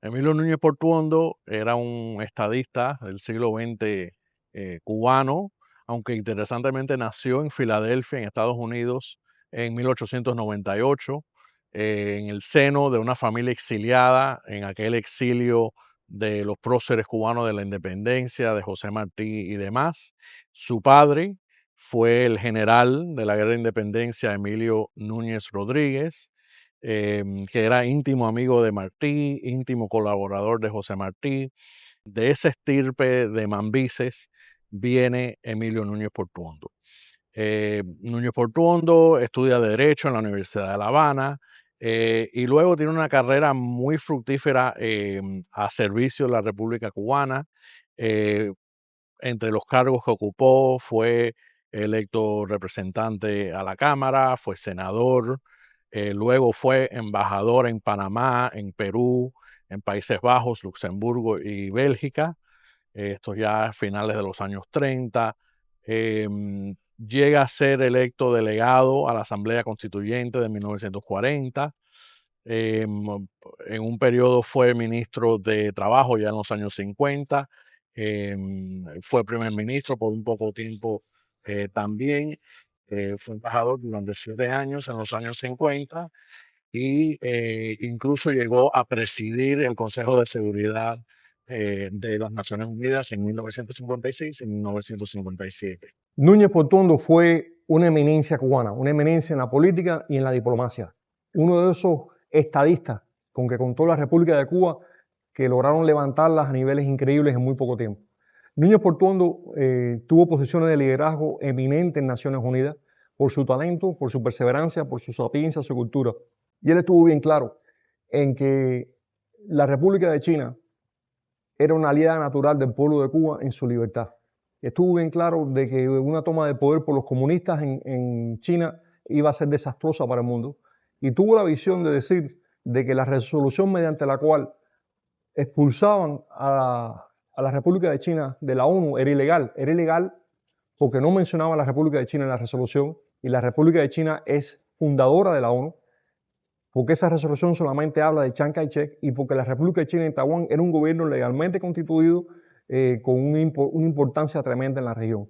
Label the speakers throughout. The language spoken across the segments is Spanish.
Speaker 1: Emilio Núñez Portuondo era un estadista del siglo XX cubano, aunque interesantemente nació en Filadelfia, en Estados Unidos, en 1898, en el seno de una familia exiliada, en aquel exilio de los próceres cubanos de la independencia, de José Martí y demás. Su padre fue el general de la Guerra de Independencia, Emilio Núñez Rodríguez, que era íntimo amigo de Martí, íntimo colaborador de José Martí. De esa estirpe de mambises viene Emilio Núñez Portuondo. Núñez Portuondo estudia Derecho en la Universidad de La Habana y luego tiene una carrera muy fructífera a servicio de la República Cubana. Eh, Entre los cargos que ocupó fue electo representante a la Cámara, fue senador, luego fue embajador en Panamá, en Perú, en Países Bajos, Luxemburgo y Bélgica, esto ya a finales de los años 30. Llega a ser electo delegado a la Asamblea Constituyente de 1940. En un periodo fue ministro de Trabajo ya en los años 50. Fue primer ministro por un poco tiempo también. Fue embajador durante 7 años en los años 50 y incluso llegó a presidir el Consejo de Seguridad de las Naciones Unidas en 1956 y 1957.
Speaker 2: Núñez Portuondo fue una eminencia cubana, una eminencia en la política y en la diplomacia. Uno de esos estadistas con que contó la República de Cuba que lograron levantarlas a niveles increíbles en muy poco tiempo. Núñez Portuondo tuvo posiciones de liderazgo eminentes en Naciones Unidas por su talento, por su perseverancia, por su sapiencia, su cultura. Y él estuvo bien claro en que la República de China era una aliada natural del pueblo de Cuba en su libertad. Estuvo bien claro de que una toma de poder por los comunistas en China iba a ser desastrosa para el mundo. Y tuvo la visión de decir de que la resolución mediante la cual expulsaban a la República de China de la ONU era ilegal. Era ilegal porque no mencionaba a la República de China en la resolución y la República de China es fundadora de la ONU, porque esa resolución solamente habla de Chiang Kai-shek y porque la República de China en Taiwán era un gobierno legalmente constituido con una importancia tremenda en la región.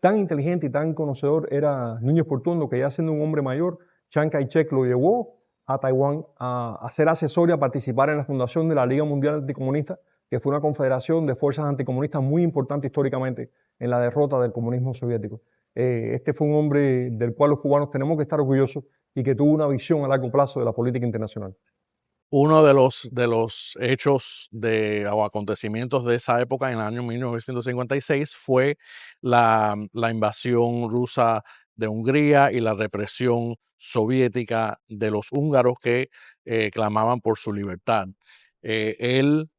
Speaker 2: Tan inteligente y tan conocedor era Núñez Portuondo que ya siendo un hombre mayor, Chiang Kai-shek lo llevó a Taiwán a ser asesor y a participar en la fundación de la Liga Mundial Anticomunista, que fue una confederación de fuerzas anticomunistas muy importante históricamente en la derrota del comunismo soviético. Este fue un hombre del cual los cubanos tenemos que estar orgullosos y que tuvo una visión a largo plazo de la política internacional.
Speaker 1: Uno de los hechos o acontecimientos de esa época, en el año 1956, fue la invasión rusa de Hungría y la represión soviética de los húngaros que clamaban por su libertad. Él,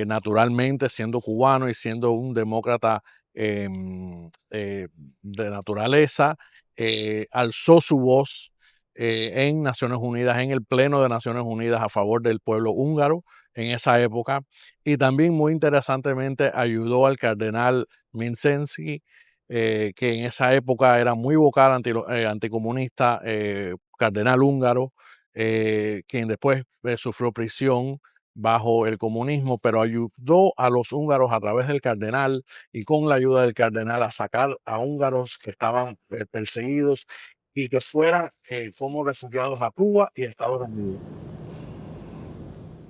Speaker 1: naturalmente, siendo cubano y siendo un demócrata de naturaleza, alzó su voz en Naciones Unidas, en el Pleno de Naciones Unidas a favor del pueblo húngaro en esa época. Y también muy interesantemente ayudó al cardenal Mincenzi, que en esa época era muy vocal anticomunista, cardenal húngaro, quien después sufrió prisión bajo el comunismo, pero ayudó a los húngaros a través del cardenal y con la ayuda del cardenal a sacar a húngaros que estaban perseguidos y que fueran como refugiados a Cuba y a Estados Unidos.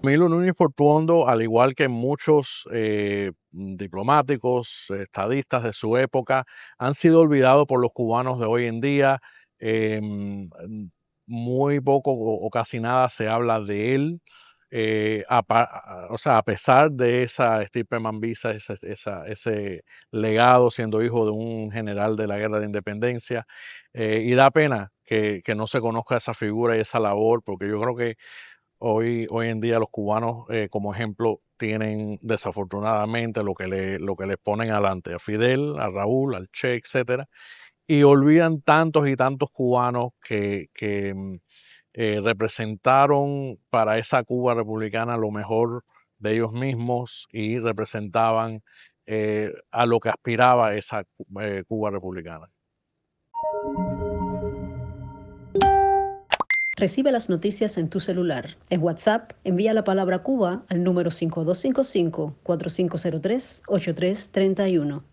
Speaker 1: Emilio Núñez Portuondo, al igual que muchos diplomáticos, estadistas de su época, han sido olvidados por los cubanos de hoy en día. Em, Muy poco o casi nada se habla de él. O sea, a pesar de esa estirpe mambisa, ese legado siendo hijo de un general de la Guerra de Independencia, y da pena que no se conozca esa figura y esa labor, porque yo creo que hoy en día los cubanos, como ejemplo, tienen desafortunadamente lo que les ponen adelante, a Fidel, a Raúl, al Che, etcétera, y olvidan tantos y tantos cubanos que representaron para esa Cuba republicana lo mejor de ellos mismos y representaban a lo que aspiraba esa Cuba republicana.
Speaker 3: Recibe las noticias en tu celular. En WhatsApp, envía la palabra Cuba al número 5255-4503-8331.